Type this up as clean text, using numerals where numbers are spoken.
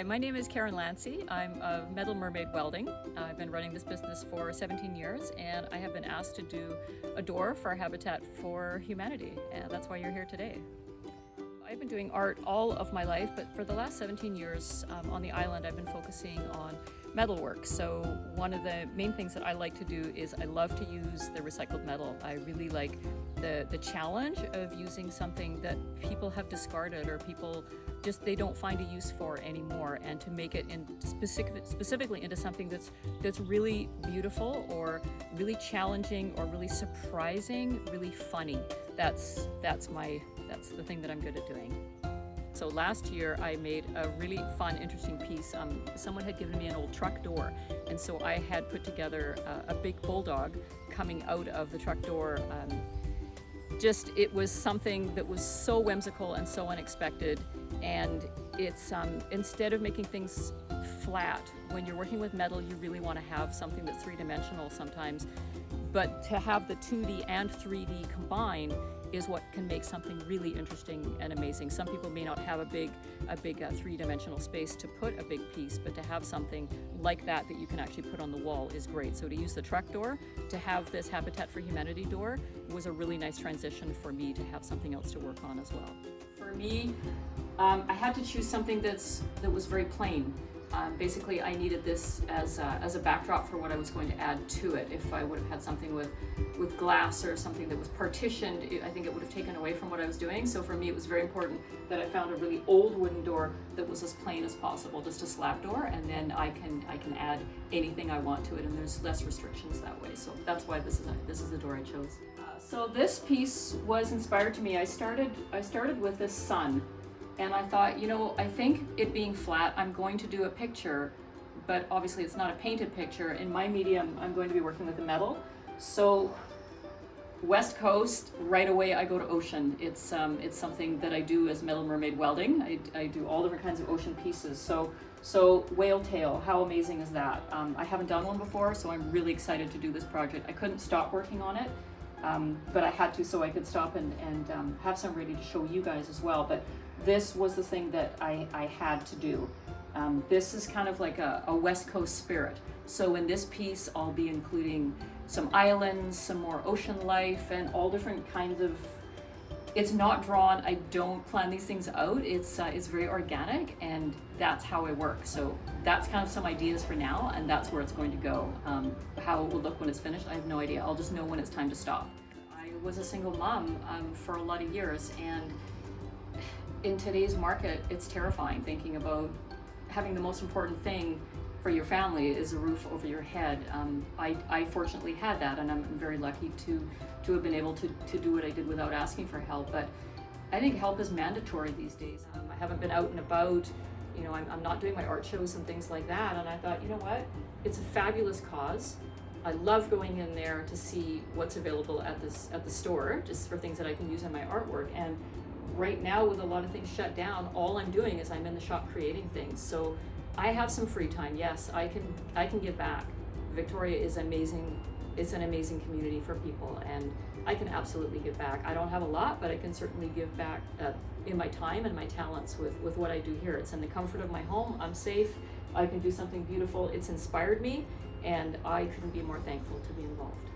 Hi, my name is Karen Lancey. I'm of Metal Mermaid Welding. I've been running this business for 17 years and I have been asked to do a door for Habitat for Humanity, and that's why you're here today. I've been doing art all of my life, but for the last 17 years on the island I've been focusing on metalwork. So one of the main things that I like to do is I love to use the recycled metal. I really like the challenge of using something that people have discarded or people just they don't find a use for anymore, and to make it specifically into something that's really beautiful or really challenging or really surprising, really funny. That's the thing that I'm good at doing. So last year I made a really fun, interesting piece. Someone had given me an old truck door, and so I had put together a big bulldog coming out of the truck door. It was something that was so whimsical and so unexpected, and it's instead of making things flat, when you're working with metal you really want to have something that's three-dimensional sometimes, but to have the 2D and 3D combine is what can make something really interesting and amazing. Some people may not have a big three-dimensional space to put a big piece, but to have something like that you can actually put on the wall is great. So to use the truck door, to have this Habitat for Humanity door was a really nice transition for me to have something else to work on as well. For me, I had to choose something that was very plain. Basically, I needed this as a backdrop for what I was going to add to it. If I would have had something with glass or something that was partitioned, I think it would have taken away from what I was doing. So for me, it was very important that I found a really old wooden door that was as plain as possible, just a slab door, and then I can add anything I want to it, and there's less restrictions that way. So that's why this is the door I chose. So this piece was inspired to me. I started with this sun. And I thought, I think it being flat, I'm going to do a picture, but obviously it's not a painted picture. In my medium, I'm going to be working with the metal. So West Coast, right away I go to ocean. It's something that I do as Metal Mermaid Welding. I do all different kinds of ocean pieces. So whale tail, how amazing is that? I haven't done one before, so I'm really excited to do this project. I couldn't stop working on it, but I had to so I could stop and have some ready to show you guys as well. But this was the thing that I had to do. This is kind of like a West Coast spirit. So in this piece, I'll be including some islands, some more ocean life, and all different kinds of, it's not drawn, I don't plan these things out. It's very organic, and that's how I work. So that's kind of some ideas for now, and that's where it's going to go. How it will look when it's finished, I have no idea. I'll just know when it's time to stop. I was a single mom for a lot of years, and in today's market, it's terrifying thinking about having the most important thing for your family is a roof over your head. I fortunately had that, and I'm very lucky to have been able to do what I did without asking for help. But I think help is mandatory these days. I haven't been out and about, I'm not doing my art shows and things like that, and I thought, you know what, it's a fabulous cause. I love going in there to see what's available at the store, just for things that I can use in my artwork. And right now, with a lot of things shut down, all I'm doing is I'm in the shop creating things. So I have some free time. Yes, I can give back. Victoria is amazing. It's an amazing community for people, and I can absolutely give back. I don't have a lot, but I can certainly give back in my time and my talents with what I do here. It's in the comfort of my home. I'm safe. I can do something beautiful. It's inspired me, and I couldn't be more thankful to be involved.